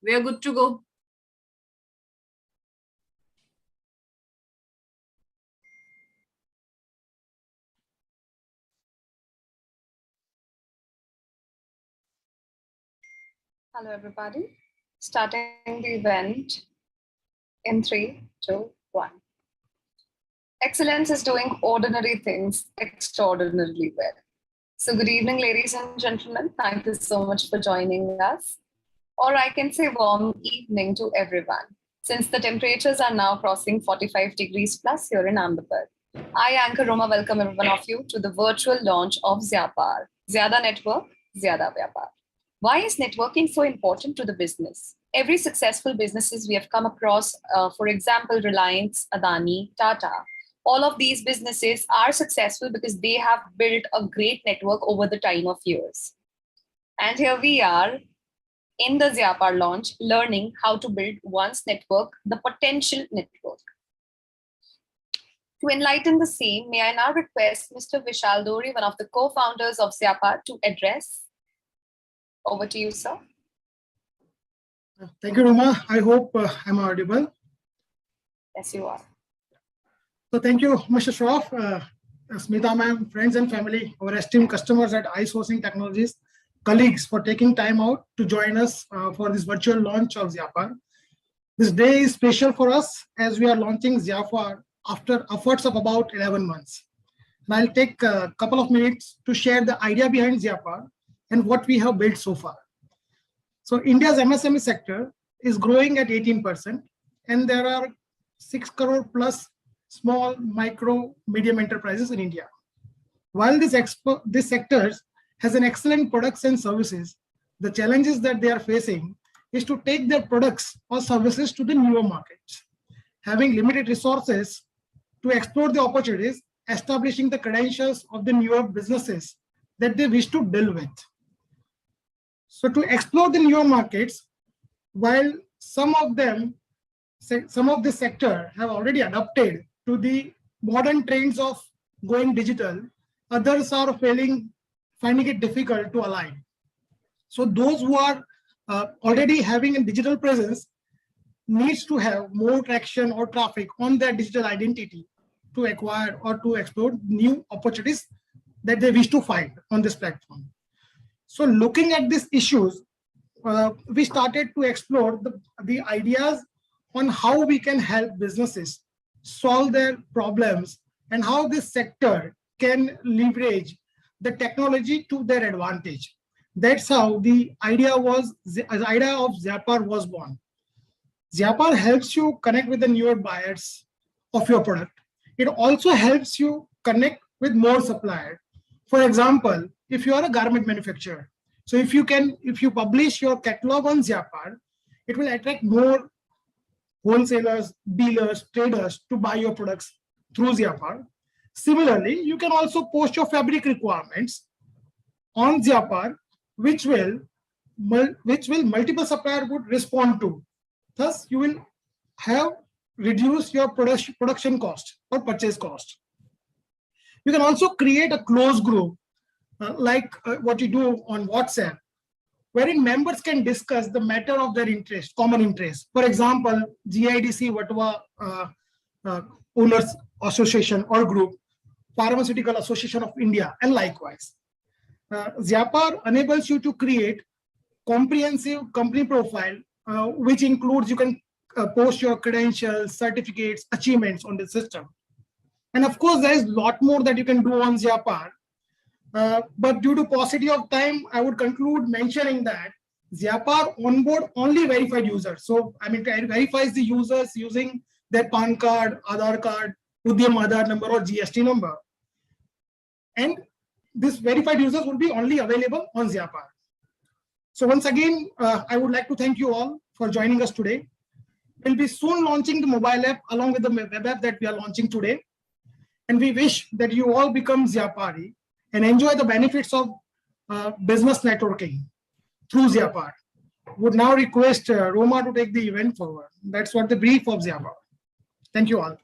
We are good to go. Hello, everybody. Starting the event in 3, 2, 1. Excellence is doing ordinary things extraordinarily well. So, good evening, ladies and gentlemen. Thank you so much for joining us. Or I can say warm evening to everyone, since the temperatures are now crossing 45 degrees plus here in Ahmedabad. I, Anchor Roma, welcome every one of you to the virtual launch of Zyapaar. Zyada Network, Zyada Vyapar. Why is networking so important to the business? Every successful businesses we have come across, for example, Reliance, Adani, Tata, all of these businesses are successful because they have built a great network over the time of years. And here we are in the Zyapaar launch, learning how to build one's network, the potential network. To enlighten the same, may I now request Mr. Vishal Dori, one of the co-founders of Zyapaar, to address. Over to you, sir. Thank you, Roma. I hope I'm audible. Yes, you are. So thank you, Mr. Shroff, Smita ma'am, friends and family, our esteemed customers at iSourcing Technologies, colleagues for taking time out to join us for this virtual launch of Zyapaar. This day is special for us as we are launching Zyapaar after efforts of about 11 months. And I'll take a couple of minutes to share the idea behind Zyapaar and what we have built so far. So India's MSME sector is growing at 18%, and there are 6 crore plus small, micro, medium enterprises in India. While this sector has an excellent products and services, the challenges that they are facing is to take their products or services to the newer markets. Having limited resources to explore the opportunities, establishing the credentials of the newer businesses that they wish to deal with. So to explore the newer markets, while some of this sector have already adapted to the modern trends of going digital, others are finding it difficult to align. So those who are already having a digital presence needs to have more traction or traffic on their digital identity to acquire or to explore new opportunities that they wish to find on this platform. So looking at these issues, we started to explore the ideas on how we can help businesses solve their problems and how this sector can leverage the technology to their advantage. That's how the idea of Zyapaar was born. Zyapaar helps you connect with the newer buyers of your product. It also helps you connect with more suppliers. For example, if you are a garment manufacturer, so if you publish your catalog on Zyapaar, it will attract more wholesalers, dealers, traders to buy your products through Zyapaar. Similarly, you can also post your fabric requirements on Zyapaar, which will multiple suppliers would respond to. Thus, you will have reduced your production cost or purchase cost. You can also create a closed group like what you do on WhatsApp, wherein members can discuss the matter of their interest, common interest. For example, GIDC Vatwa Owners Association or Group, Pharmaceutical Association of India, and likewise. Zyapaar enables you to create comprehensive company profile, which includes you can post your credentials, certificates, achievements on the system. And of course, there is a lot more that you can do on Zyapaar. But due to paucity of time, I would conclude mentioning that Zyapaar onboard only verified users. So, it verifies the users using their PAN card, Aadhaar card, Udyam Aadhaar number or GST number. And this verified users will be only available on Zyapaar. So once again, I would like to thank you all for joining us today. We'll be soon launching the mobile app along with the web app that we are launching today. And we wish that you all become Zyapaari and enjoy the benefits of business networking through Zyapaar. Would now request Roma to take the event forward. That's what the brief of Zyapaar. Thank you all.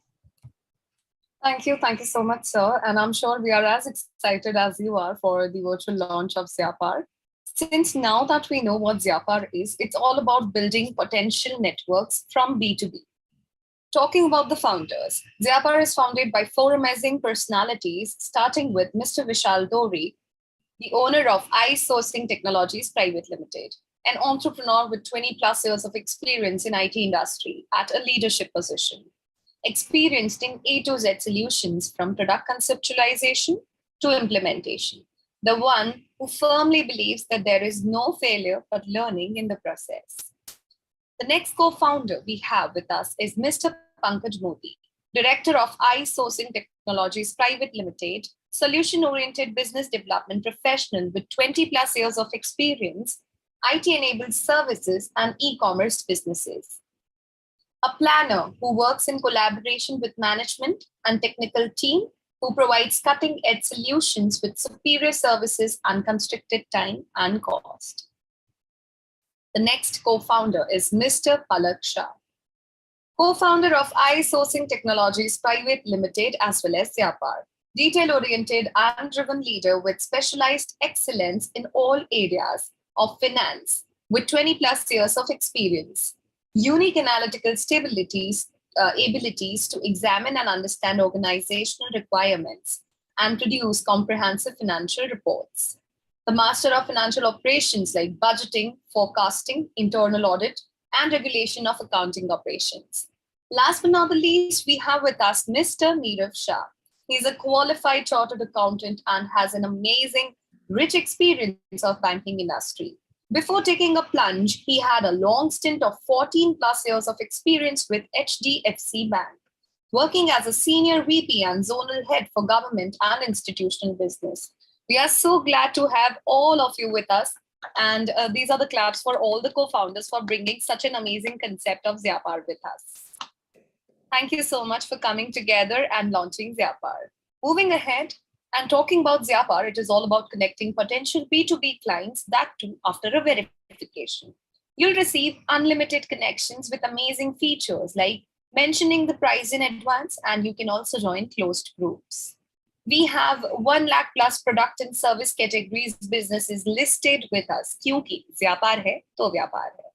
Thank you so much, sir. And I'm sure we are as excited as you are for the virtual launch of Zyapaar. Since now that we know what Zyapaar is, it's all about building potential networks from B2B. Talking about the founders, Zyapaar is founded by four amazing personalities, starting with Mr. Vishal Dori, the owner of ice Sourcing Technologies Private Limited, an entrepreneur with 20 plus years of experience in IT industry at a leadership position, experienced in A to Z solutions from product conceptualization to implementation. The one who firmly believes that there is no failure but learning in the process. The next co-founder we have with us is Mr. Pankaj Modi, Director of ice Sourcing Technologies Private Limited, solution-oriented business development professional with 20 plus years of experience, IT-enabled services and e-commerce businesses. A planner who works in collaboration with management and technical team who provides cutting-edge solutions with superior services, unconstricted time and cost. The next co-founder is Mr. Palak Shah, co-founder of ice Sourcing Technologies Private Limited as well as Zyapaar, detail-oriented and driven leader with specialized excellence in all areas of finance with 20 plus years of experience, unique analytical abilities to examine and understand organizational requirements and produce comprehensive financial reports. The master of financial operations like budgeting, forecasting, internal audit, and regulation of accounting operations. Last but not the least, we have with us Mr. Neerav Shah. He's a qualified chartered accountant and has an amazing, rich experience of banking industry. Before taking a plunge, he had a long stint of 14 plus years of experience with HDFC Bank, working as a senior VP and zonal head for government and institutional business. We are so glad to have all of you with us. And these are the claps for all the co-founders for bringing such an amazing concept of Zyapaar with us. Thank you so much for coming together and launching Zyapaar. Moving ahead, and talking about Zyapaar, it is all about connecting potential B2B clients, that too after a verification. You'll receive unlimited connections with amazing features like mentioning the price in advance, and you can also join closed groups. We have 1 lakh plus product and service categories businesses listed with us. क्योंकि Zyapaar hai, to Vyapar hai.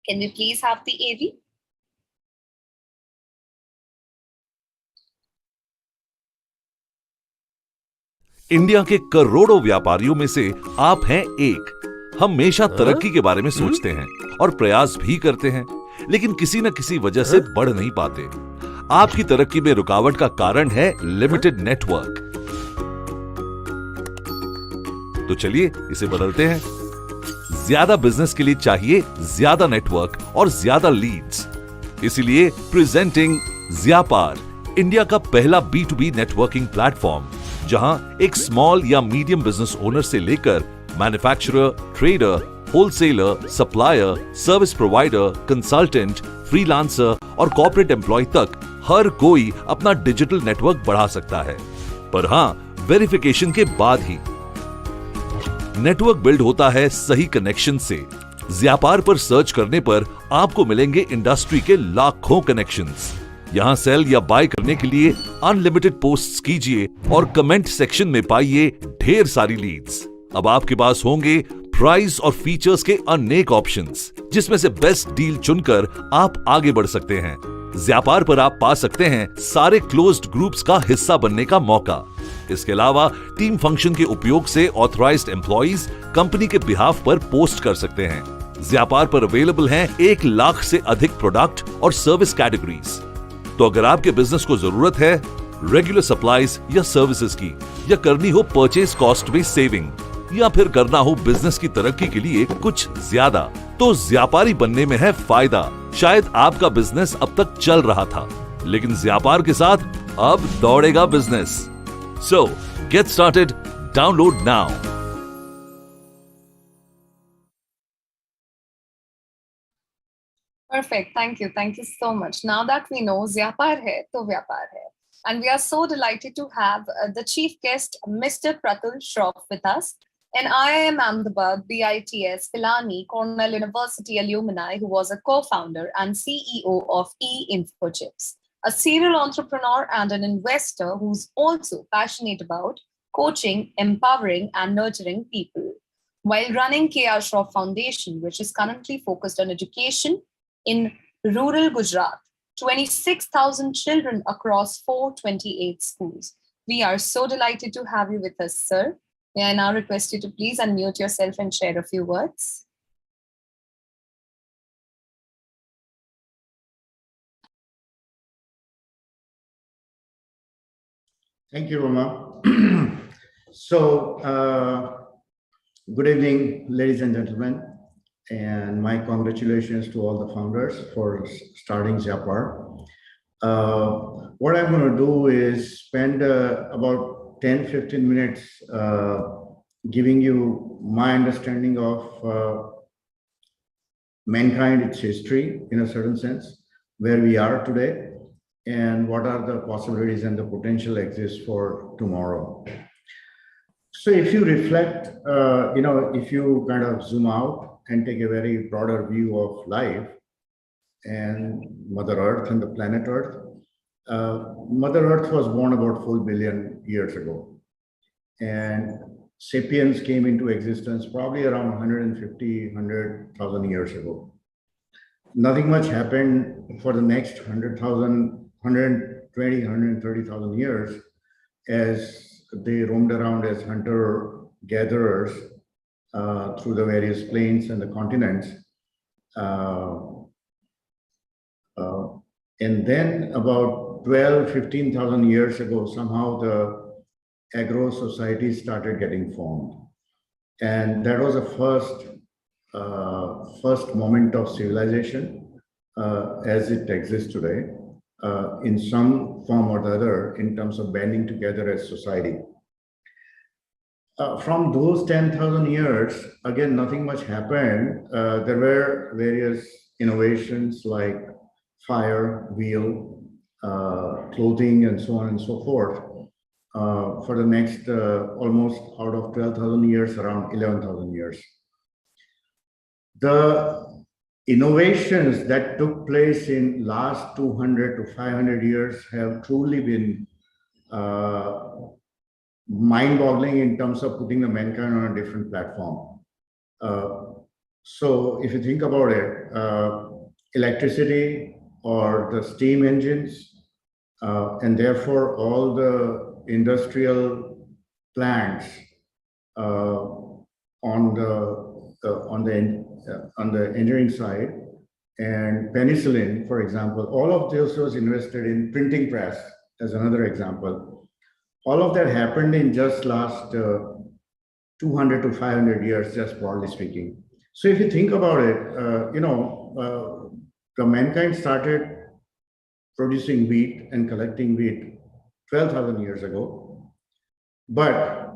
Can we please have the AV? India के करोड़ों व्यापारियों में से आप हैं एक। हम हमेशा तरक्की के बारे में सोचते हैं और प्रयास भी करते हैं, लेकिन किसी न किसी वजह से बढ़ नहीं पाते। आपकी तरक्की में रुकावट का कारण है लिमिटेड नेटवर्क। तो चलिए इसे बदलते हैं। ज्यादा बिजनेस के लिए चाहिए ज्यादा नेटवर्क और ज्यादा लीड्स। इसीलिए प्रेजेंटिंग ज़्यापार, इंडिया का पहला B2B नेटवर्किंग प्लेटफॉर्म, जहां एक स्मॉल या मीडियम बिजनेस ओनर से लेकर manufacturer, trader, wholesaler, supplier, service provider, consultant, freelancer और कॉर्पोरेट एम्प्लॉय तक हर कोई अपना डिजिटल नेटवर्क बढ़ा सकता है, पर हां, वेरिफिकेशन के बाद ही। नेटवर्क बिल्ड होता है सही कनेक्शन से। ज़्यापार पर सर्च करने पर आपको मिलेंगे इंडस्ट्री के लाखों कनेक्शंस। यहां सेल या बाय करने के लिए अनलिमिटेड पोस्ट्स कीजिए और कमेंट सेक्शन में पाइए ढेर सारी लीड्स। अब आपके पास होंगे प्राइस और फीचर्स के अनेक ऑप्शंस, जिसमें से बेस्ट डील चुनकर आप आगे बढ़ सकते हैं। ज़्यापार पर आप पा सकते हैं सारे क्लोज्ड ग्रुप्स का हिस्सा बनने का मौका। इसके अलावा टीम फंक्शन के उपयोग से ऑथराइज्ड एम्प्लॉइज कंपनी के बिहाफ पर पोस्ट कर सकते हैं। ज़्यापार पर अवेलेबल हैं 1 लाख से अधिक प्रोडक्ट और सर्विस कैटेगरीज। तो अगर आपके बिजनेस को जरूरत है रेगुलर सप्लाईज या सर्विसेज की, या करनी हो परचेज कॉस्ट में सेविंग, या फिर करना हो बिजनेस की तरक्की के लिए कुछ ज्यादा, तो ज़्यापारी बनने में है फायदा। शायद आपका बिजनेस अब तक चल रहा था, लेकिन ज़्यापार के साथ अब दौड़ेगा business. So get started, download now. Perfect. Thank you. Thank you so much. Now that we know Zyapaar hai, to Vyapar hai. And we are so delighted to have the chief guest, Mr. Pratul Shroff, with us. An IIM Ahmedabad, BITS, Pilani, Cornell University alumni who was a co-founder and CEO of eInfochips, a serial entrepreneur and an investor who's also passionate about coaching, empowering, and nurturing people. while running K.R. Shroff Foundation, which is currently focused on education in rural Gujarat, 26,000 children across 428 schools. We are so delighted to have you with us, sir. May I now request you to please unmute yourself and share a few words? Thank you, Roma. Good evening, ladies and gentlemen, and my congratulations to all the founders for starting Zyapaar. What I'm going to do is spend about 10-15 minutes giving you my understanding of mankind, its history in a certain sense, where we are today, and what are the possibilities and the potential exists for tomorrow. So if you reflect, if you kind of zoom out and take a very broader view of life and Mother Earth and the planet Earth, Mother Earth was born about 4 billion years ago. And sapiens came into existence probably around 100,000 years ago. Nothing much happened for the next 120, 130,000 years as they roamed around as hunter-gatherers through the various plains and the continents. And then about 15,000 years ago, somehow the agro-society started getting formed. And that was the first moment of civilization as it exists today, in some form or the other, in terms of banding together as society. From those 10,000 years, again, nothing much happened. There were various innovations like fire, wheel, clothing, and so on and so forth. For the next almost out of 12,000 years, around 11,000 years. The innovations that took place in last 200 to 500 years have truly been mind-boggling in terms of putting the mankind on a different platform. So if you think about it, electricity or the steam engines, and therefore all the industrial plants on the engineering side, and penicillin, for example, all of this was invested in printing press as another example. All of that happened in just last 200 to 500 years, just broadly speaking. So if you think about it, the mankind started producing wheat and collecting wheat 12,000 years ago, but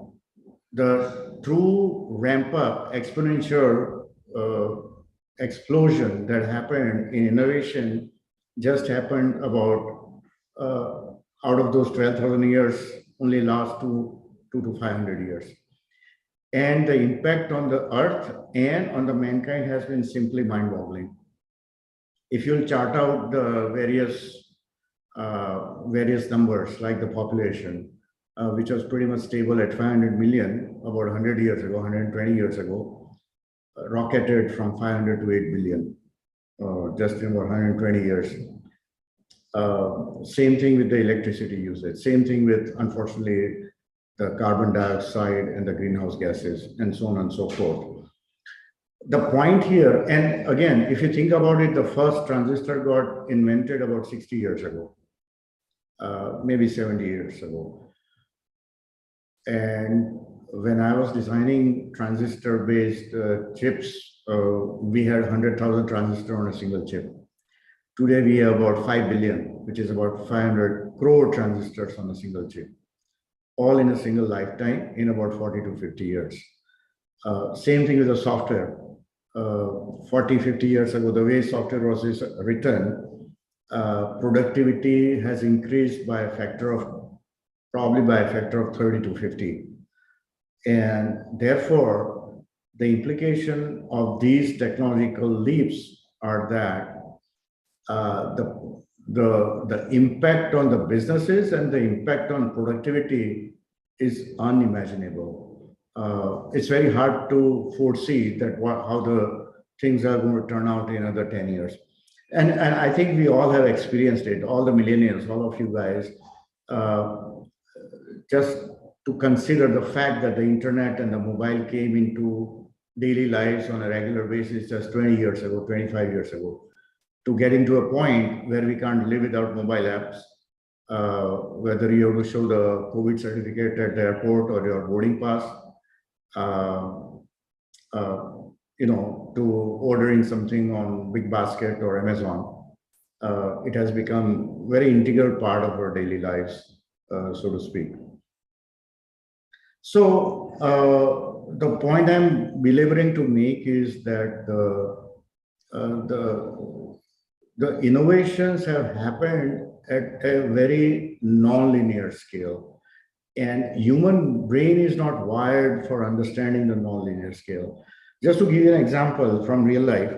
the true ramp up, exponential explosion that happened in innovation just happened about out of those 12,000 years, only last two to 500 years. And the impact on the earth and on the mankind has been simply mind-boggling. If you'll chart out the various numbers, like the population, which was pretty much stable at 500 million about 100 years ago, 120 years ago, rocketed from 500 to 8 billion, just in about 120 years. Same thing with the electricity usage, same thing with, unfortunately, the carbon dioxide and the greenhouse gases, and so on and so forth. The point here, and again, if you think about it, the first transistor got invented about 60 years ago, maybe 70 years ago. And when I was designing transistor-based chips, we had 100,000 transistors on a single chip. Today, we have about 5 billion, which is about 500 crore transistors on a single chip, all in a single lifetime in about 40 to 50 years. Same thing with the software. 40, 50 years ago, the way software was written, productivity has increased by a factor of, probably by a factor of 30 to 50. And therefore, the implication of these technological leaps are that the impact on the businesses and the impact on productivity is unimaginable. it's very hard to foresee that how the things are going to turn out in another 10 years. And I think we all have experienced it, all the millennials, all of you guys, just to consider the fact that the internet and the mobile came into daily lives on a regular basis just 20 years ago, 25 years ago, to getting to a point where we can't live without mobile apps, whether you have to show the COVID certificate at the airport or your boarding pass, to ordering something on Big Basket or Amazon. It has become very integral part of our daily lives, so to speak. So the point I'm belaboring to make is that the innovations have happened at a very non-linear scale, and human brain is not wired for understanding the non-linear scale. Just to give you an example from real life,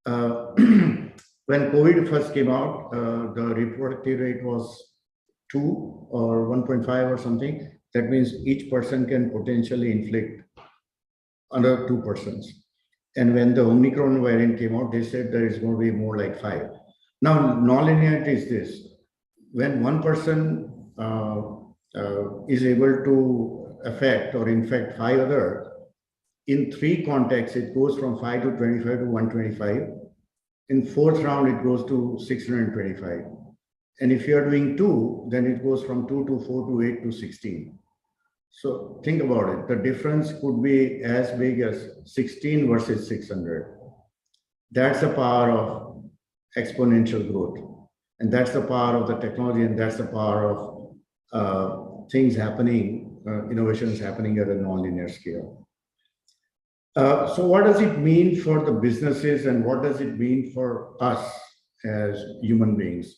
when COVID first came out, the reproductive rate was 2 or 1.5 or something. That means each person can potentially inflict another 2 persons. And when the Omicron variant came out, they said there is going to be more like 5. Now, nonlinearity is this. When one person is able to affect or infect 5 others, in 3 contexts, it goes from 5 to 25 to 125. In 4th round, it goes to 625. And if you are doing 2, then it goes from 2 to 4 to 8 to 16. So think about it. The difference could be as big as 16 versus 600. That's the power of exponential growth. And that's the power of the technology, and that's the power of things happening, innovations happening at a nonlinear scale. So what does it mean for the businesses, and what does it mean for us as human beings?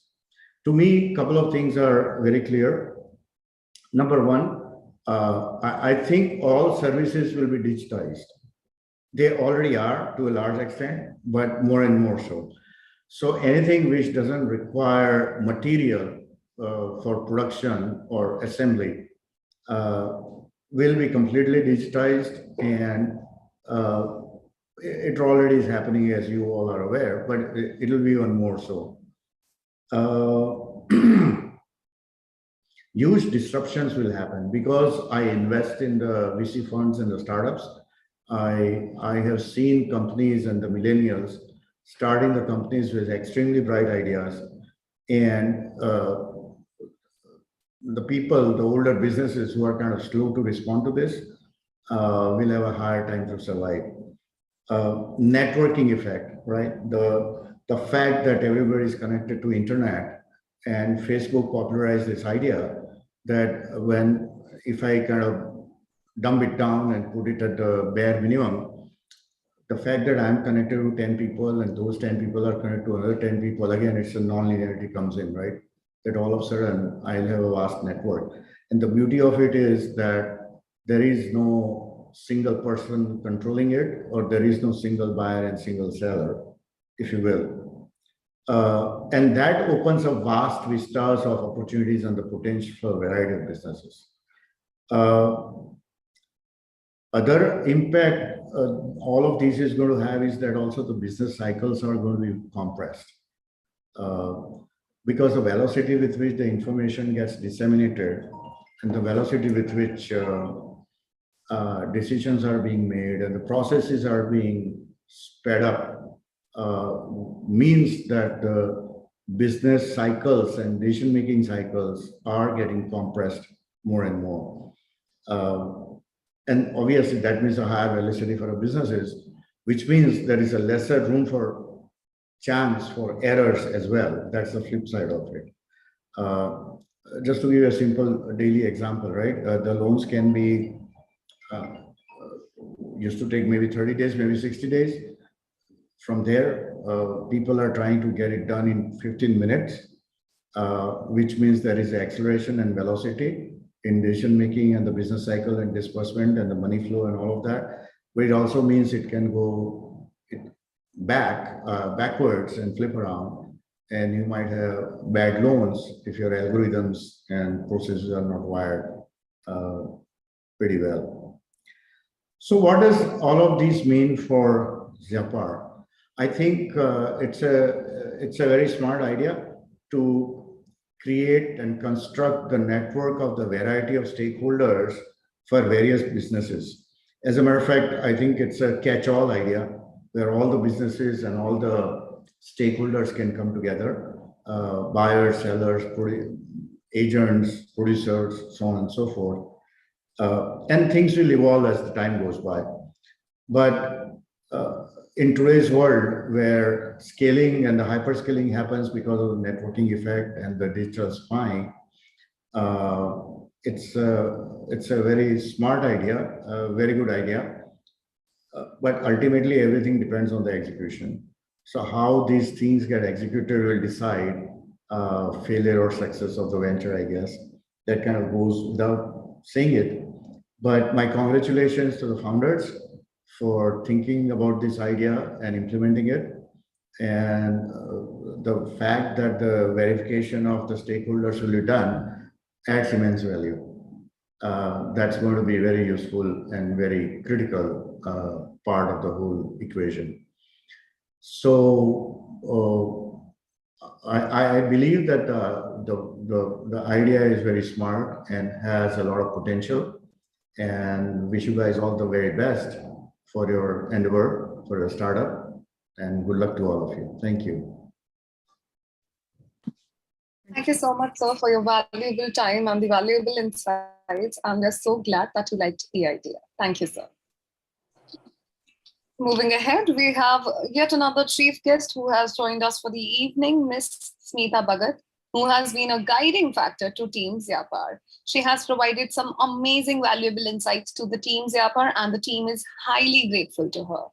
To me, a couple of things are very clear. Number one, I think all services will be digitized. They already are to a large extent, but more and more so. So anything which doesn't require material for production or assembly will be completely digitized, and it already is happening, as you all are aware, but it will be even more so. Huge disruptions will happen because I invest in the VC funds and the startups. I have seen companies and the millennials starting the companies with extremely bright ideas, and the people, the older businesses who are kind of slow to respond to this will have a higher time to survive. Networking effect, right? The fact that everybody is connected to internet, and Facebook popularized this idea that if I kind of dumb it down and put it at the bare minimum, the fact that I'm connected to 10 people and those 10 people are connected to another 10 people, again, it's a non-linearity comes in, right? That all of a sudden I'll have a vast network. And the beauty of it is that there is no single person controlling it, or there is no single buyer and single seller, if you will. And that opens up vast vistas of opportunities and the potential for a variety of businesses. Other impact all of this is going to have is that also the business cycles are going to be compressed. Because the velocity with which the information gets disseminated and the velocity with which decisions are being made and the processes are being sped up means that the business cycles and decision-making cycles are getting compressed more and more. And obviously that means a higher velocity for our businesses, which means there is a lesser room for chance for errors as well. That's the flip side of it. Just to give you a simple daily example, right? The loans can be, used to take maybe 30 days, maybe 60 days. From there, people are trying to get it done in 15 minutes, which means there is acceleration and velocity in decision making and the business cycle and disbursement and the money flow and all of that. But it also means it can go backwards and flip around, and you might have bad loans if your algorithms and processes are not wired pretty well. So what does all of these mean for Zyapaar? I think it's a very smart idea to create and construct the network of the variety of stakeholders for various businesses. As a matter of fact, I think it's a catch-all idea where all the businesses and all the stakeholders can come together, buyers, sellers, agents, producers, so on and so forth. And things will evolve as the time goes by. But in today's world, where scaling and the hyperscaling happens because of the networking effect and the digital spying, it's a very smart idea, a very good idea. But ultimately, everything depends on the execution. So how these things get executed will decide failure or success of the venture, I guess. That kind of goes without saying it. But my congratulations to the founders for thinking about this idea and implementing it. And the fact that the verification of the stakeholders will be done adds immense value. That's going to be very useful and very critical part of the whole equation. So I believe that the idea is very smart and has a lot of potential, and wish you guys all the very best for your endeavor, for your startup, and good luck to all of you. Thank you. Thank you so much, sir, for your valuable time and the valuable insights. And we're so glad that you liked the idea. Thank you, sir. Moving ahead, we have yet another chief guest who has joined us for the evening, Ms. Smita Bhagat, who has been a guiding factor to Team Zyapaar. She has provided some amazing, valuable insights to the Team Zyapaar, and the team is highly grateful to her.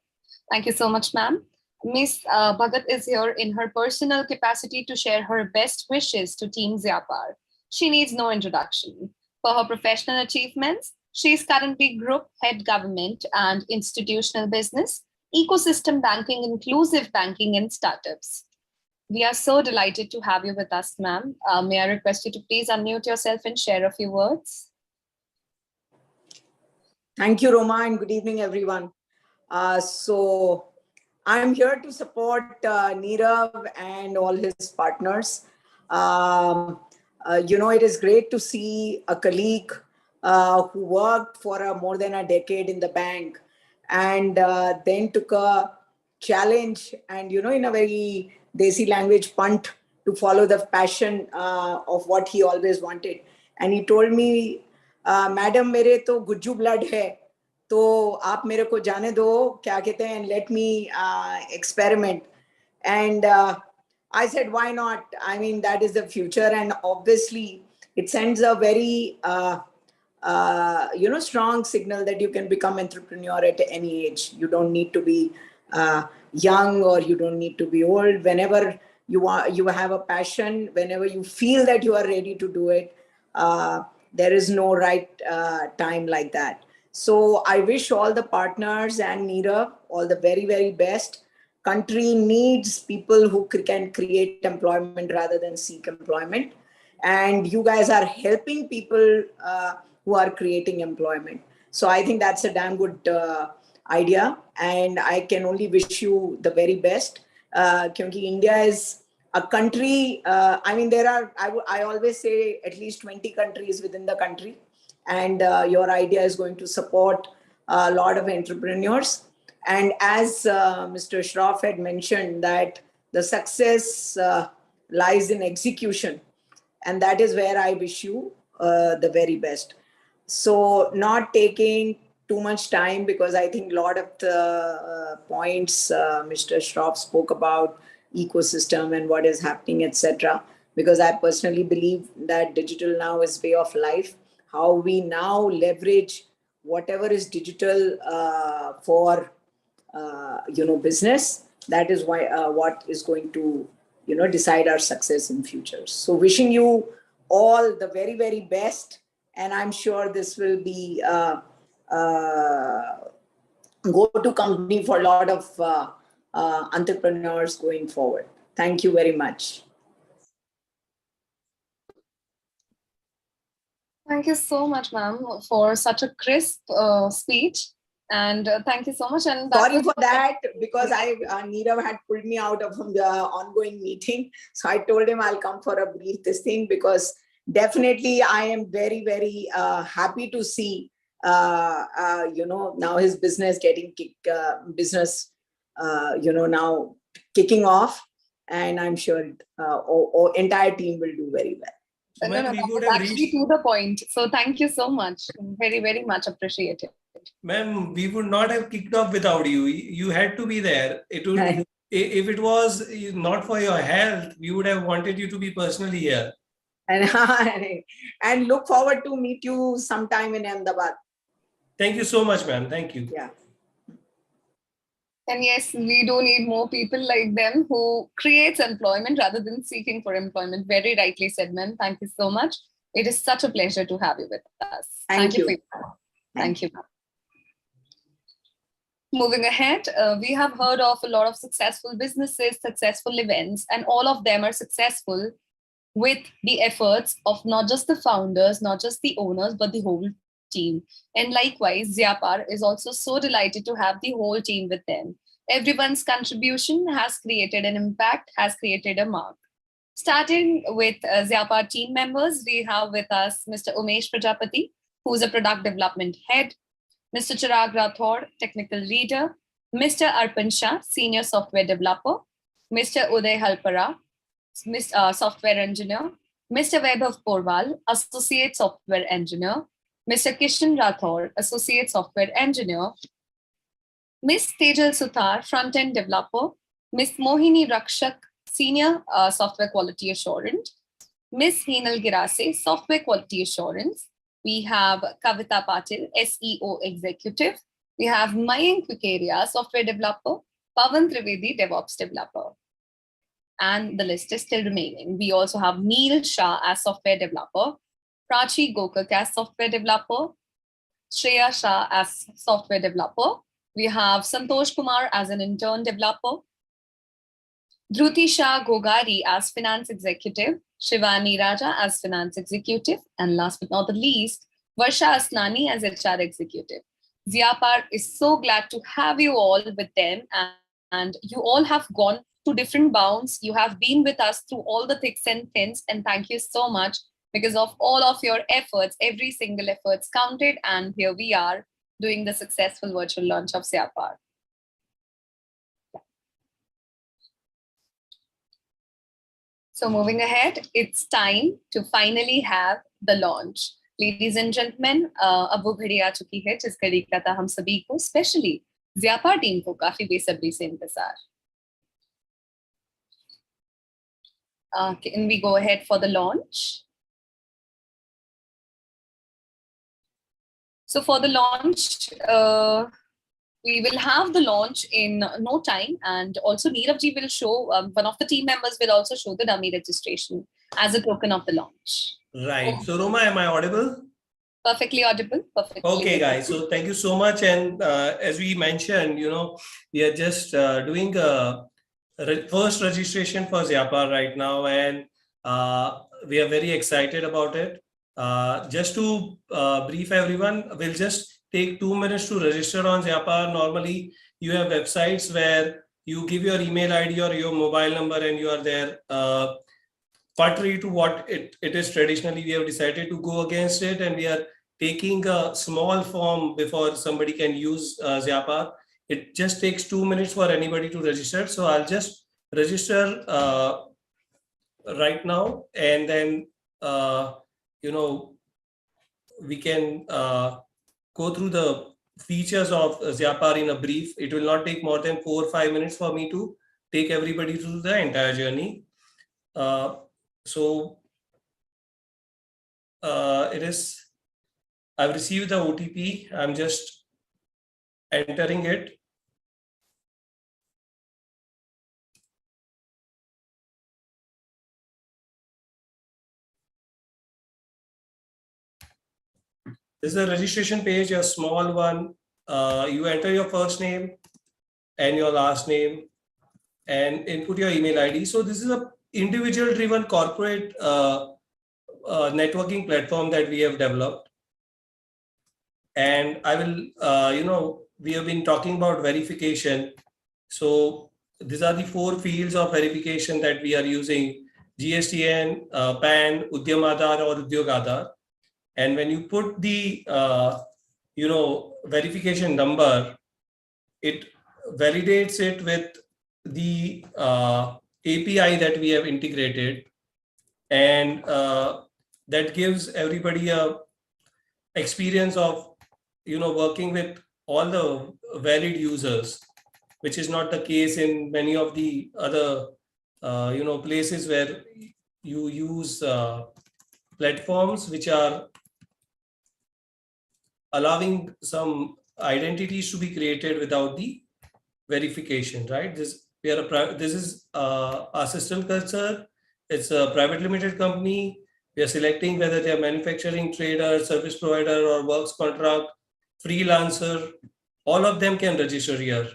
Thank you so much, ma'am. Ms. Bhagat is here in her personal capacity to share her best wishes to Team Zyapaar. She needs no introduction. For her professional achievements, she is currently Group Head Government and Institutional Business, Ecosystem Banking, Inclusive Banking and Startups. We are so delighted to have you with us, ma'am. May I request you to please unmute yourself and share a few words? Thank you, Roma, and good evening, everyone. So I'm here to support Nirav and all his partners. It is great to see a colleague who worked for more than a decade in the bank and then took a challenge and, in a very Desi language, punt to follow the passion of what he always wanted. And he told me, Madam, mere to Gujju blood hai. तो आप मेरे को जाने दो क्या कहते हैं, and let me experiment. And I said, why not? I mean, that is the future, and obviously it sends a very strong signal that you can become entrepreneur at any age. You don't need to be young, or you don't need to be old. Whenever you have a passion, whenever you feel that you are ready to do it, there is no right time like that. So I wish all the partners and Nirav all the very, very best. Country needs people who can create employment rather than seek employment. And you guys are helping people who are creating employment. So I think that's a damn good idea. And I can only wish you the very best. Because India is a country, I always say at least 20 countries within the country. And your idea is going to support a lot of entrepreneurs. And as Mr. Shroff had mentioned, that the success lies in execution. And that is where I wish you the very best. So not taking too much time, because I think a lot of the points Mr. Shroff spoke about, ecosystem and what is happening, etc. Because I personally believe that digital now is way of life. How we now leverage whatever is digital for business, that is why what is going to decide our success in future. So wishing you all the very, very best, and I'm sure this will be go-to company for a lot of entrepreneurs going forward. Thank you very much. Thank you so much, ma'am, for such a crisp speech. And thank you so much. And Sorry for that, because Neerav had pulled me out of the ongoing meeting. So I told him I'll come for a brief this thing, because definitely I am very, very happy to see, now his business getting now kicking off. And I'm sure entire team will do very well. So, no, ma'am, we that would was have actually reached, to the point. So thank you so much. Very, very much appreciated. ma'am, we would not have kicked off without you. You had to be there. It would, if it was not for your health, we would have wanted you to be personally here. And look forward to meet you sometime in Ahmedabad. Thank you so much, ma'am. Thank you. Yeah. And yes, we do need more people like them who creates employment rather than seeking for employment. Very rightly said, ma'am. Thank you so much. It is such a pleasure to have you with us. Thank you. For your time. Thank you, ma'am. Moving ahead, we have heard of a lot of successful businesses, successful events, and all of them are successful with the efforts of not just the founders, not just the owners, but the whole team. And likewise, Zyapaar is also so delighted to have the whole team with them. Everyone's contribution has created an impact, has created a mark. Starting with Zyapaar team members, we have with us Mr. Umesh Prajapati, who's a product development head, Mr. Chirag Rathod, technical leader, Mr. Arpan Shah, senior software developer, Mr. Uday Halpara, software engineer, Mr. Vaibhav Porwal, associate software engineer, Mr. Kishan Rathod, associate software engineer, Ms. Tejal Suthar, front-end developer, Ms. Mohini Rakshak, senior software quality assurance, Ms. Heenal Girase, software quality assurance. We have Kavita Patil, SEO executive. We have Mayank Kukeria, software developer, Pavan Trivedi, DevOps developer. And the list is still remaining. We also have Neil Shah as software developer, Prachi Gokak as software developer, Shreya Shah as software developer. We have Santosh Kumar as an intern developer, Dhruti Shah Gogari as finance executive, Shivani Raja as finance executive, and last but not the least, Varsha Asnani as HR executive. Zyapaar is so glad to have you all with them, and you all have gone to different bounds. You have been with us through all the thicks and thins, and thank you so much. Because of all of your efforts, every single effort's counted, and here we are doing the successful virtual launch of Zyapaar. So moving ahead, it's time to finally have the launch. Ladies and gentlemen, अब वो घड़ी आ चुकी है जिस घड़ी का था हम सभी को, स्पेशली ज़्यापार टीम को काफी बेसब्री से इंतजार. Can we go ahead for the launch? So for the launch, we will have the launch in no time, and also Neeravji will show, one of the team members will also show the dummy registration as a token of the launch. Right. So Roma, am I audible? Perfectly audible. Perfectly. Okay, guys. So thank you so much. And as we mentioned, we are just doing a first registration for Zyapaar right now, and we are very excited about it. Just to brief everyone, we'll just take 2 minutes to register on Zyapaar. Normally, you have websites where you give your email ID or your mobile number and you are there. Contrary to what it is traditionally, we have decided to go against it, and we are taking a small form before somebody can use Zyapaar. It just takes 2 minutes for anybody to register. So I'll just register right now, and then we can go through the features of Zyapaar in a brief. It will not take more than 4 or 5 minutes for me to take everybody through the entire journey. I've received the OTP. I'm just entering it. This is a registration page, a small one. You enter your first name and your last name and input your email ID. So this is a individual driven corporate networking platform that we have developed. And I will, we have been talking about verification. So these are the 4 fields of verification that we are using: GSTN, PAN, Udyam Aadhar or Udyog Aadhar. And when you put the verification number, it validates it with the API that we have integrated, and that gives everybody a experience of working with all the valid users, which is not the case in many of the other places where you use platforms which are allowing some identities to be created without the verification, right? This is our system culture. It's a private limited company. We are selecting whether they are manufacturing, trader, service provider, or works contract, freelancer. All of them can register here.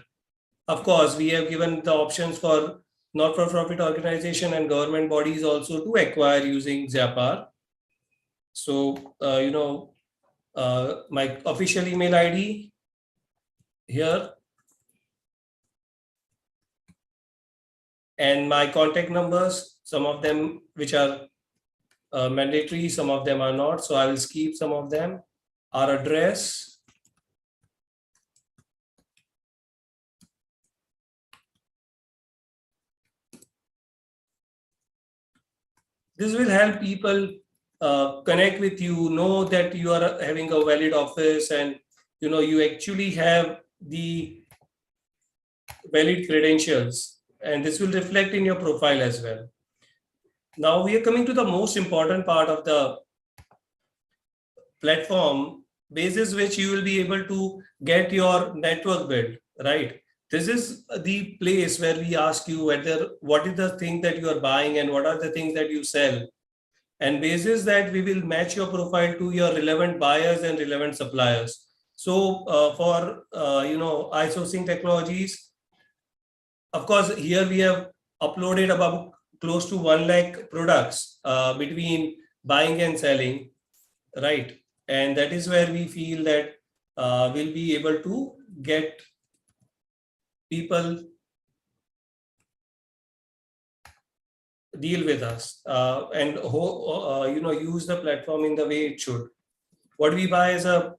Of course, we have given the options for not-for-profit organization and government bodies also to acquire using Zyapaar. So, my official email ID here, and my contact numbers, some of them which are mandatory, some of them are not. So I will skip some of them. Our address, this will help people connect with you, know that you are having a valid office, and you actually have the valid credentials, and this will reflect in your profile as well. Now we are coming to the most important part of the platform, basis which you will be able to get your network built, right? This is the place where we ask you what is the thing that you are buying and what are the things that you sell. And basis that we will match your profile to your relevant buyers and relevant suppliers. So for iSourcing technologies, of course, here we have uploaded about close to 1 lakh products between buying and selling, right? And that is where we feel that we'll be able to get people deal with us and use the platform in the way it should. What we buy as a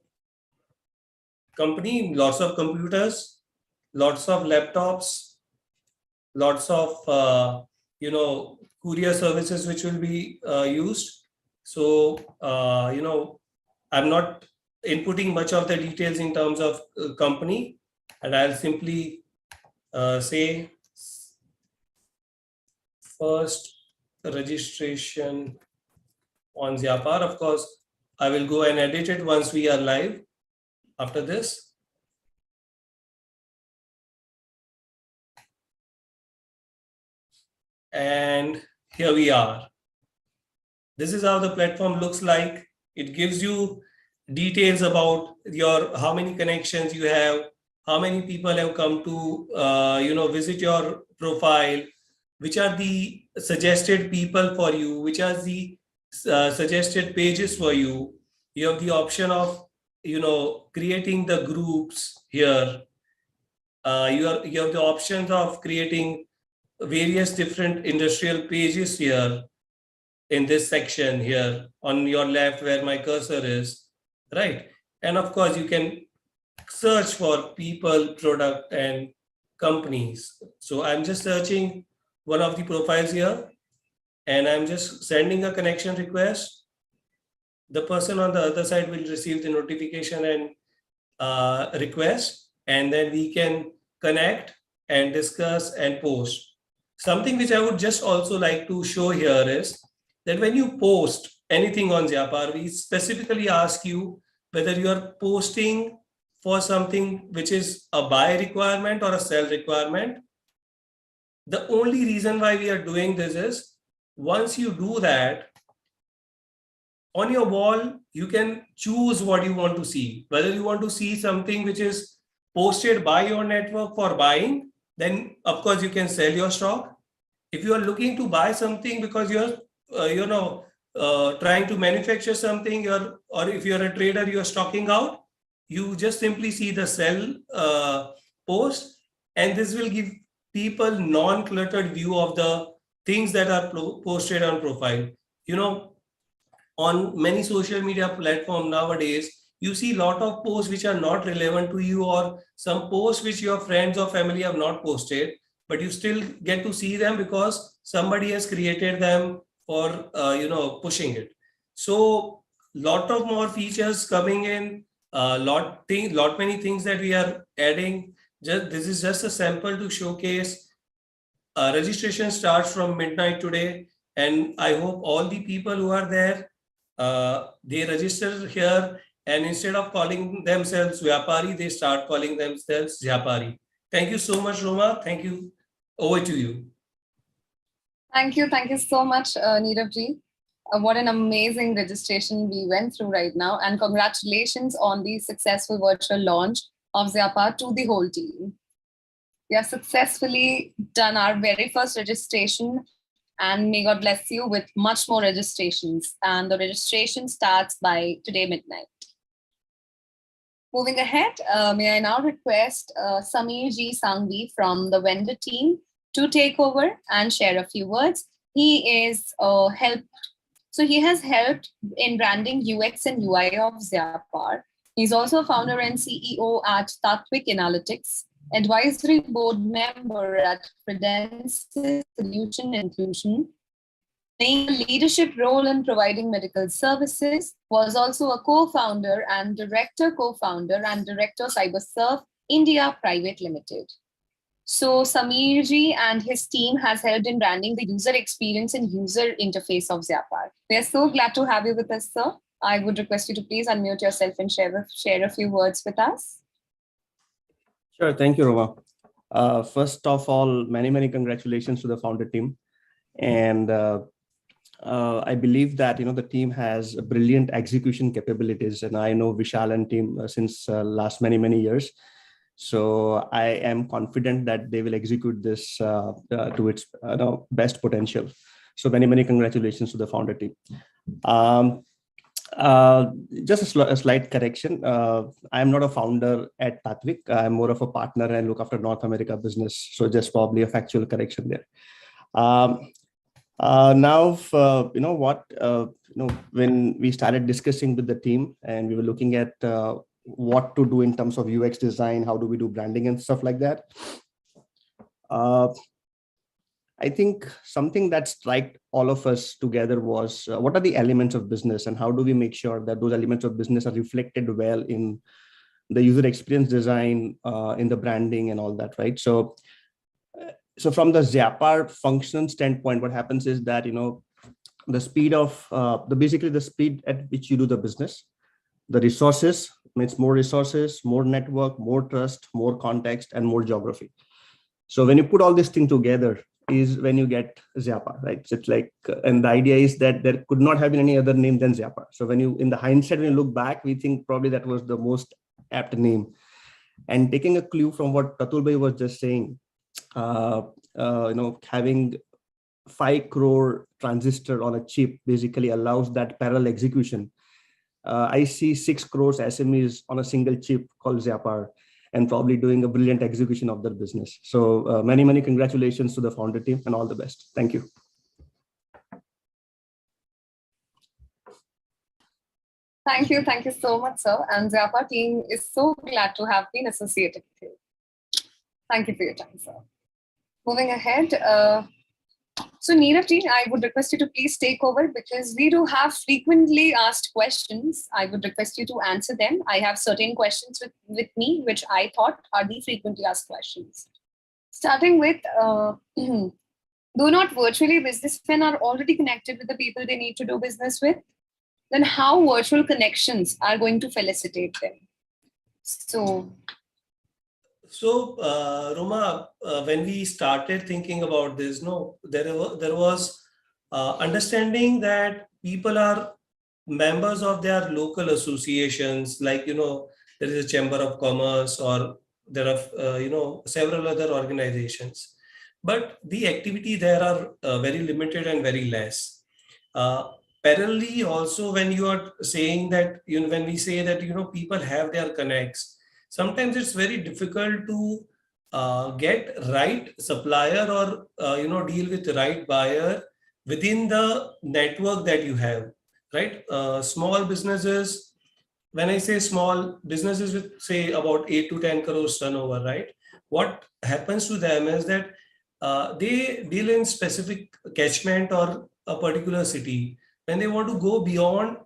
company: lots of computers, lots of laptops, lots of courier services which will be used. So I'm not inputting much of the details in terms of company, and I'll simply say first registration on Zyapaar. Of course, I will go and edit it once we are live after this. And here we are. This is how the platform looks like. It gives you details about how many connections you have, how many people have come to visit your profile, which are the suggested people for you, which are the suggested pages for you. You have the option of creating the groups here. You have the options of creating various different industrial pages here in this section here on your left where my cursor is, right? And of course, you can search for people, product, and companies. So I'm just searching one of the profiles here, and I'm just sending a connection request. The person on the other side will receive the notification and request, and then we can connect and discuss and post. Something which I would just also like to show here is that when you post anything on Zyapaar, we specifically ask you whether you are posting for something which is a buy requirement or a sell requirement. The only reason why we are doing this is once you do that, on your wall, you can choose what you want to see. Whether you want to see something which is posted by your network for buying, then of course you can sell your stock. If you are looking to buy something because you're trying to manufacture something, or if you're a trader, you're stocking out, you just simply see the sell post, and this will give people non-cluttered view of the things that are posted on profile. On many social media platforms nowadays, you see a lot of posts which are not relevant to you, or some posts which your friends or family have not posted, but you still get to see them because somebody has created them for pushing it. So lot of more features coming in, lot many things that we are adding. This is just a sample to showcase. Registration starts from midnight today, and I hope all the people who are there, they register here, and instead of calling themselves Zyapaari, they start calling themselves Zyapaari. Thank you so much, Roma. Thank you. Over to you. Thank you so much, Neerav ji. What an amazing registration we went through right now, and congratulations on the successful virtual launch of Zyapaar to the whole team. We have successfully done our very first registration, and may God bless you with much more registrations. And the registration starts by today midnight. Moving ahead, may I now request Sameer Ji Sangvi from the vendor team to take over and share a few words. He is he has helped in branding UX and UI of Zyapaar. He's also founder and CEO at Tatwik Analytics, advisory board member at Credensis Solution Inclusion, playing a leadership role in providing medical services, was also a co-founder and director CyberSurf India Private Limited. So Sameer ji and his team has helped in branding the user experience and user interface of Zyapaar. We are so glad to have you with us, sir. I would request you to please unmute yourself and share a few words with us. Sure. Thank you, Roma. First of all, many congratulations to the founder team. And I believe that, the team has brilliant execution capabilities, and I know Vishal and team since last many years. So I am confident that they will execute this to its best potential. So many congratulations to the founder team. Just a slight correction. I am not a founder at Tatwik. I'm more of a partner and look after North America business. So just probably a factual correction there. Now, when we started discussing with the team and we were looking at what to do in terms of UX design, how do we do branding and stuff like that. I think something that struck all of us together was what are the elements of business and how do we make sure that those elements of business are reflected well in the user experience design, in the branding and all that, right? So from the Zyapaar function standpoint, what happens is that, the speed of, basically the speed at which you do the business, the resources, means more resources, more network, more trust, more context, and more geography. So when you put all this thing together is when you get Zyapaar, right? So it's like, and the idea is that there could not have been any other name than Zyapaar. So when in the hindsight, when you look back, we think probably that was the most apt name. And taking a clue from what Katul Bhai was just saying, having 5 crore transistor on a chip basically allows that parallel execution. I see 6 crores SMEs on a single chip called Zyapaar and probably doing a brilliant execution of their business. So many congratulations to the founder team and all the best. Thank you. Thank you so much, sir. And Zyapaar team is so glad to have been associated with you. Thank you for your time, sir. Moving ahead, so Neerav ji, I would request you to please take over because we do have frequently asked questions. I would request you to answer them. I have certain questions with me, which I thought are the frequently asked questions. Starting with, do not virtually businessmen are already connected with the people they need to do business with? Then how virtual connections are going to felicitate them? So, Roma, when we started thinking about this, there was understanding that people are members of their local associations, like, there is a Chamber of Commerce or there are, several other organizations. But the activity there are very limited and very less. parallelly also, when you are saying that, when we say that, people have their connects, sometimes it's very difficult to get right supplier or, deal with the right buyer within the network that you have, right? Small businesses, when I say small businesses with say about 8 to 10 crores turnover, right? What happens to them is that they deal in specific catchment or a particular city. When they want to go beyond,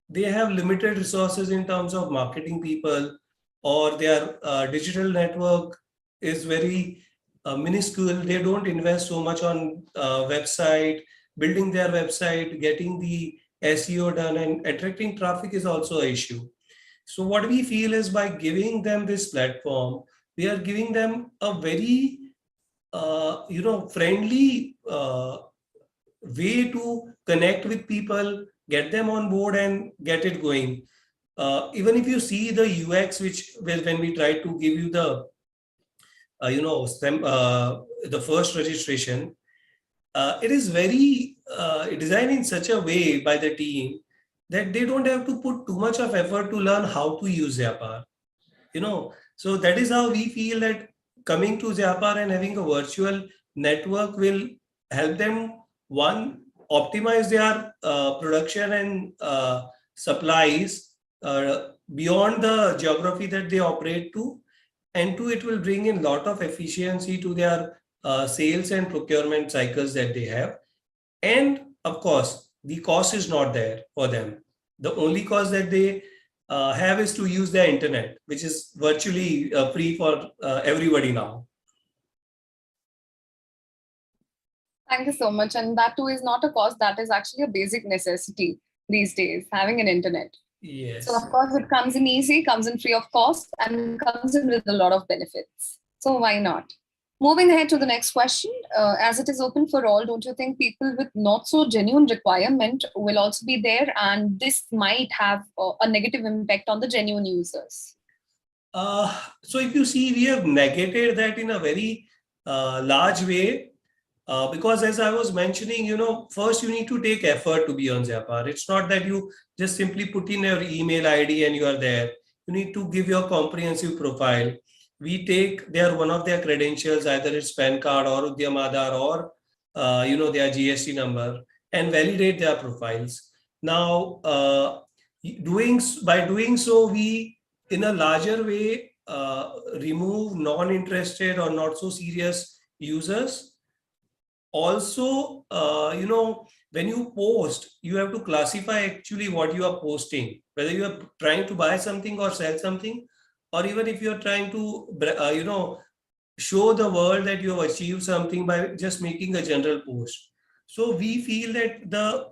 they have limited resources in terms of marketing people, or their digital network is very minuscule. They don't invest so much on website, building their website, getting the SEO done, and attracting traffic is also an issue. So what we feel is, by giving them this platform, we are giving them a very friendly way to connect with people, get them on board and get it going. Even if you see the UX, when we try to give you the the first registration, it is very designed in such a way by the team that they don't have to put too much of effort to learn how to use Zyapaar. So that is how we feel that coming to Zyapaar and having a virtual network will help them, one, optimize their production and supplies beyond the geography that they operate to, and two, it will bring in a lot of efficiency to their sales and procurement cycles that they have. And of course, the cost is not there for them. The only cost that they have is to use the internet, which is virtually free for everybody now. Thank you so much. And that too is not a cost, that is actually a basic necessity these days, having an internet. Yes. So of course it comes in easy, comes in free of cost, and comes in with a lot of benefits. So why not? Moving ahead to the next question, as it is open for all, don't you think people with not so genuine requirement will also be there, and this might have a negative impact on the genuine users? So if you see, we have negated that in a very large way. Because as I was mentioning, first you need to take effort to be on Zyapaar. It's not that you just simply put in your email ID and you are there. You need to give your comprehensive profile. We take one of their credentials, either it's PAN card or Udyam Aadhaar or their GST number, and validate their profiles. Now, by doing so, we in a larger way remove non-interested or not so serious users. Also, when you post, you have to classify actually what you are posting, whether you are trying to buy something or sell something, or even if you are trying to, show the world that you have achieved something by just making a general post. So we feel that the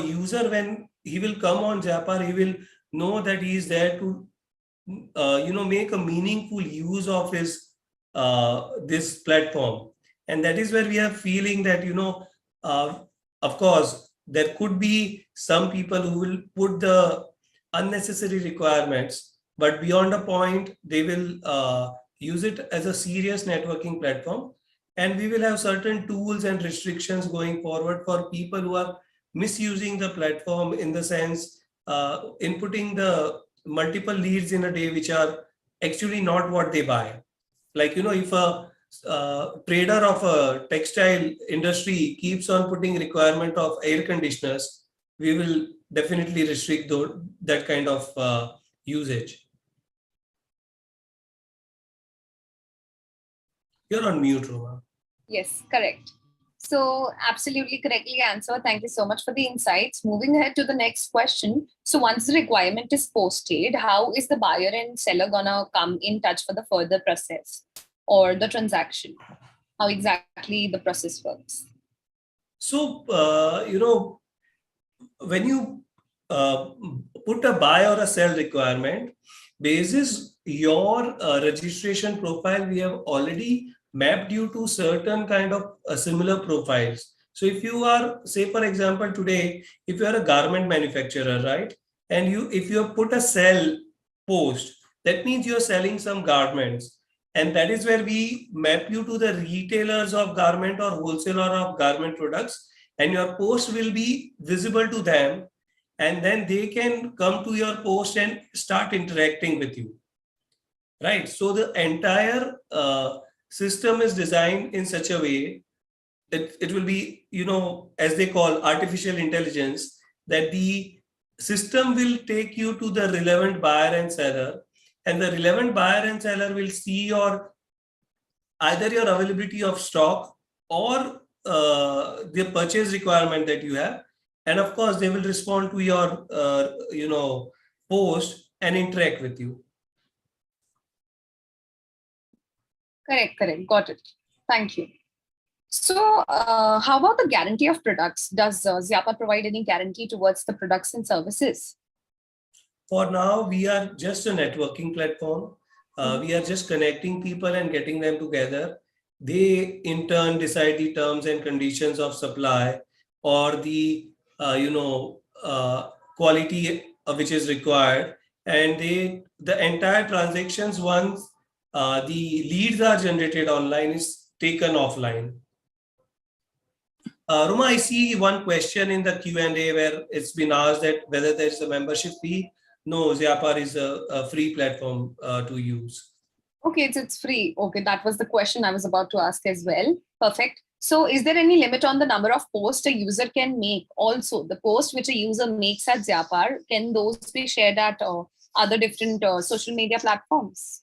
user, when he will come on Zyapaar, he will know that he is there to, make a meaningful use of his this platform. And that is where we are feeling that, of course, there could be some people who will put the unnecessary requirements, but beyond a point, they will use it as a serious networking platform. And we will have certain tools and restrictions going forward for people who are misusing the platform, in the sense, inputting the multiple leads in a day, which are actually not what they buy. Like, if a trader of a textile industry keeps on putting requirement of air conditioners, we will definitely restrict that kind of usage. You're on mute, Roma. Yes, correct. So absolutely correctly answered. Thank you so much for the insights. Moving ahead to the next question. So once the requirement is posted, how is the buyer and seller gonna come in touch for the further process or the transaction? How exactly the process works? So, when you put a buy or a sell requirement, basis your registration profile, we have already mapped you to certain kind of similar profiles. So if you are, say for example, today, if you are a garment manufacturer, right? And if you have put a sell post, that means you're selling some garments. And that is where we map you to the retailers of garment or wholesaler of garment products. and your post will be visible to them, and then they can come to your post and start interacting with you, right? So the entire system is designed in such a way that it will be, as they call artificial intelligence, that the system will take you to the relevant buyer and seller, and the relevant buyer and seller will see either your availability of stock or the purchase requirement that you have, and of course they will respond to your post and interact with you. Correct. Got it. Thank you. So how about the guarantee of products? Does Zyapaar provide any guarantee towards the products and services? For now, we are just a networking platform. We are just connecting people and getting them together. They in turn decide the terms and conditions of supply or the quality which is required, and the entire transactions, once the leads are generated online, is taken offline. Ruma, I see one question in the Q&A where it's been asked that whether there's a membership fee. No, Zyapaar is a free platform to use. Okay, it's free. Okay, that was the question I was about to ask as well. Perfect. So is there any limit on the number of posts a user can make? Also, the post which a user makes at Zyapaar, can those be shared at other different social media platforms?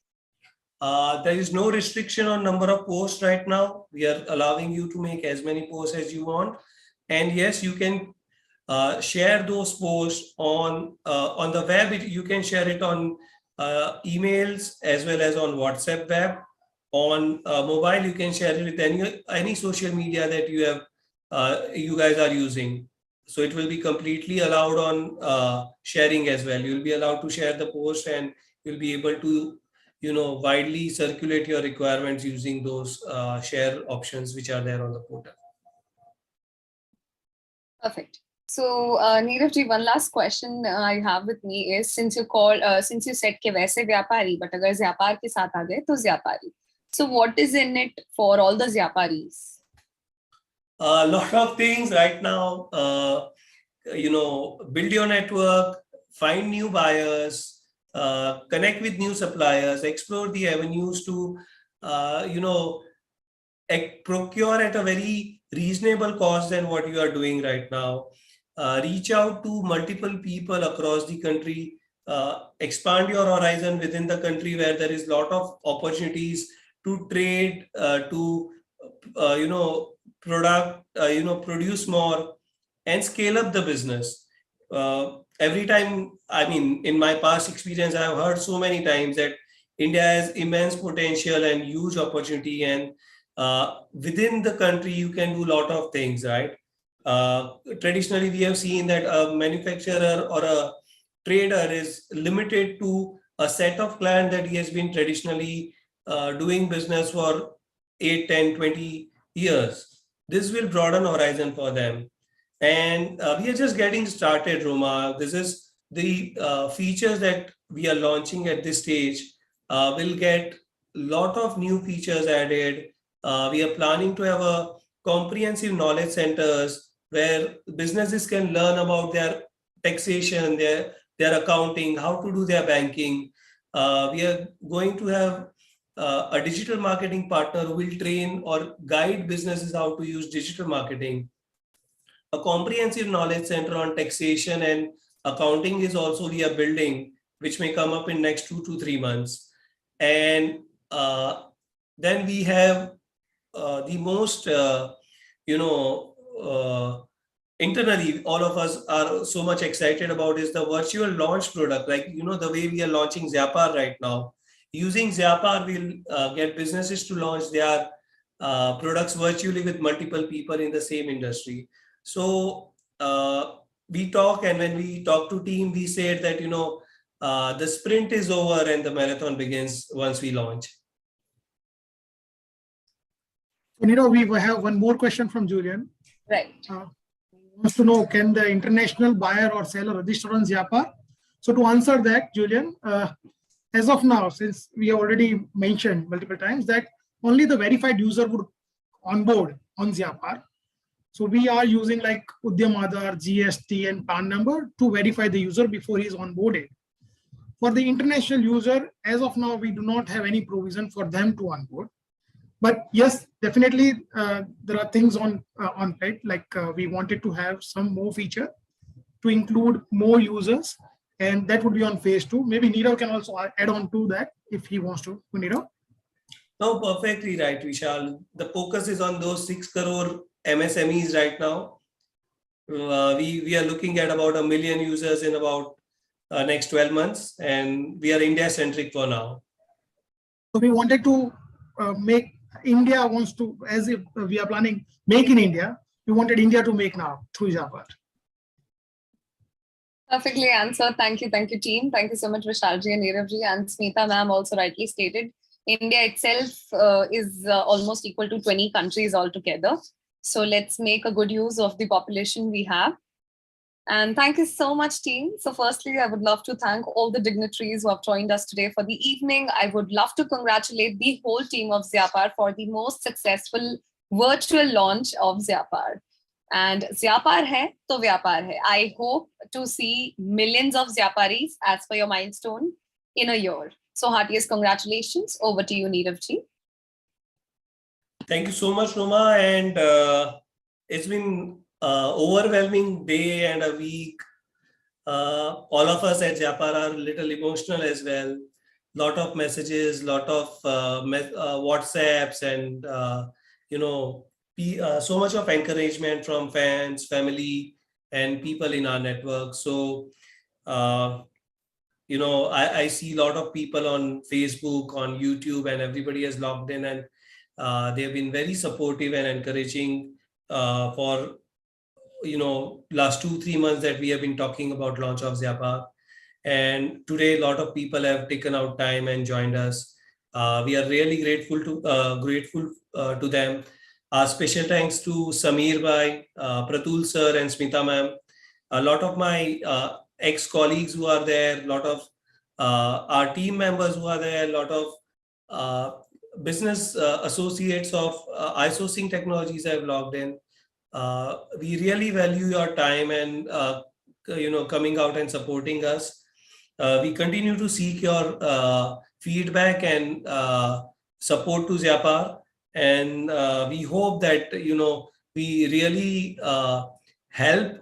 There is no restriction on number of posts right now. We are allowing you to make as many posts as you want. And yes, you can share those posts on the web. You can share it on emails as well as on WhatsApp web. On mobile, you can share it with any social media that you guys are using. So it will be completely allowed on sharing as well. You'll be allowed to share the post, and you'll be able to widely circulate your requirements using those share options which are there on the portal. Perfect. So Neerav ji, one last question I have with me is, since you said ke वैसे व्यापारी, but अगर Zyapaar के साथ आ गए तो Zyapaari. So what is in it for all theZyapaaris? A lot of things right now. Build your network, find new buyers, connect with new suppliers, explore the avenues to procure at a very reasonable cost than what you are doing right now. Reach out to multiple people across the country, expand your horizon within the country where there is a lot of opportunities to trade, to produce more and scale up the business. Every time, in my past experience, I have heard so many times that India has immense potential and huge opportunity, and within the country, you can do a lot of things, right? Traditionally, we have seen that a manufacturer or a trader is limited to a set of clients that he has been traditionally doing business for 8, 10, 20 years. This will broaden horizon for them. And we are just getting started, Roma. This is the features that we are launching at this stage. We'll get a lot of new features added. We are planning to have a comprehensive knowledge centers where businesses can learn about their taxation, their accounting, how to do their banking. We are going to have a digital marketing partner who will train or guide businesses how to use digital marketing. A comprehensive knowledge center on taxation and accounting is also we are building, which may come up in next 2 to 3 months. And then we have the most, internally, all of us are so much excited about is the virtual launch product. Like, the way we are launching Zyapaar right now. Using Zyapaar, we'll get businesses to launch their products virtually with multiple people in the same industry. So we talk, and when we talk to team, we said that, the sprint is over and the marathon begins once we launch. So, we have one more question from Julian. Right. Wants to know, can the international buyer or seller register on Zyapaar? So to answer that, Julian, as of now, since we have already mentioned multiple times that only the verified user would onboard on Zyapaar, So we are using like Udyam Aadhaar, GST, and PAN number to verify the user before he is onboarded. For the international user, as of now, we do not have any provision for them to onboard. But yes, definitely there are things on plate, like we wanted to have some more feature to include more users, and that would be on phase 2. Maybe Nirav can also add on to that if he wants to. Nirav? No, perfectly right, Vishal. The focus is on those 6 crore MSMEs right now. We are looking at about 1 million users in about next 12 months, and we are India centric for now. So we wanted to make India wants to, as if we are planning make in India, we wanted India to make now through Zyapaar. Perfectly answered. Thank you, team. Thank you so much, Vishalji and Niravji, and Smita ma'am also rightly stated. India itself is almost equal to 20 countries altogether. So let's make a good use of the population we have. And thank you so much, team. So firstly, I would love to thank all the dignitaries who have joined us today for the evening. I would love to congratulate the whole team of Zyapaar for the most successful virtual launch of Zyapaar. And Zyapaar hai, to Vyapar hai. I hope to see millions of Zyaparis as per your milestone in a year. So heartiest congratulations. Over to you, Niravji. Thank you so much, Roma. And it's been overwhelming day and a week. All of us at Zyapaar are a little emotional as well. Lot of messages, lot of WhatsApps, and so much of encouragement from fans, family, and people in our network. So I see a lot of people on Facebook, on YouTube, and everybody has logged in, and they have been very supportive and encouraging for last 2-3 months that we have been talking about launch of Zyapaar. And today, a lot of people have taken out time and joined us. We are really grateful to them. Special thanks to Sameer bhai, Pratul sir, and Smita ma'am. A lot of my ex-colleagues who are there, a lot of our team members who are there, a lot of business associates of iSourcing Technologies have logged in. We really value your time and coming out and supporting us. We continue to seek your feedback and support to Zyapaar, and we hope that we really help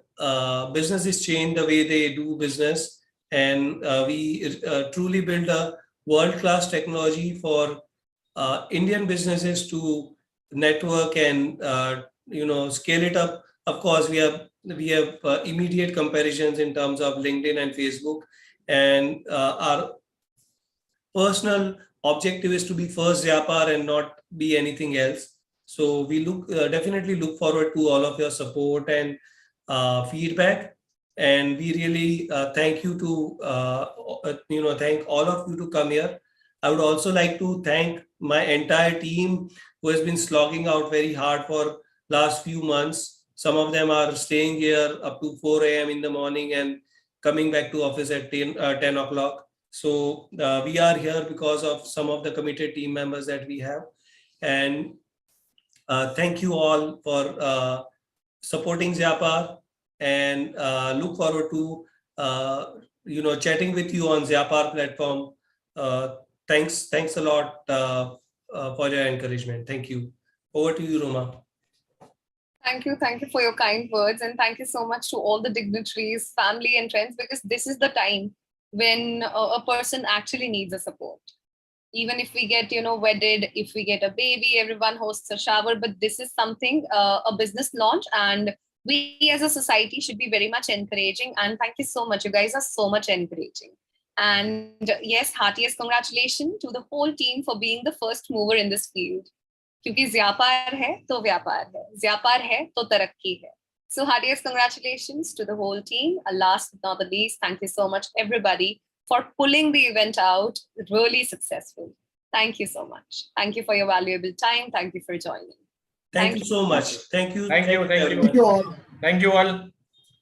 businesses change the way they do business, and we truly build a world-class technology for Indian businesses to network and scale it up. Of course, we have immediate comparisons in terms of LinkedIn and Facebook, and our personal objective is to be first Zyapaar and not be anything else. So we definitely look forward to all of your support and feedback, and we really thank you to thank all of you to come here. I would also like to thank my entire team who has been slogging out very hard for last few months. Some of them are staying here up to 4 a.m. in the morning and coming back to office at 10 o'clock. So we are here because of some of the committed team members that we have. And thank you all for supporting Zyapaar, and look forward to chatting with you on Zyapaar platform. Thanks a lot for your encouragement. Thank you. Over to you, Roma. Thank you for your kind words, and thank you so much to all the dignitaries, family and friends, because this is the time when a person actually needs a support. Even if we get wedded, if we get a baby, everyone hosts a shower, but this is something, a business launch, and we as a society should be very much encouraging. And thank you so much. You guys are so much encouraging. And yes, heartiest congratulations to the whole team for being the first mover in this field. क्योंकि ज़्यापार है तो व्यापार है, ज़्यापार है तो तरक्की है. So heartiest congratulations to the whole team. Last but not the least, thank you so much everybody for pulling the event out really successful. Thank you so much. Thank you for your valuable time. Thank you for joining. Thank you so much. Thank you. Thank you. Thank you all. Thank you all.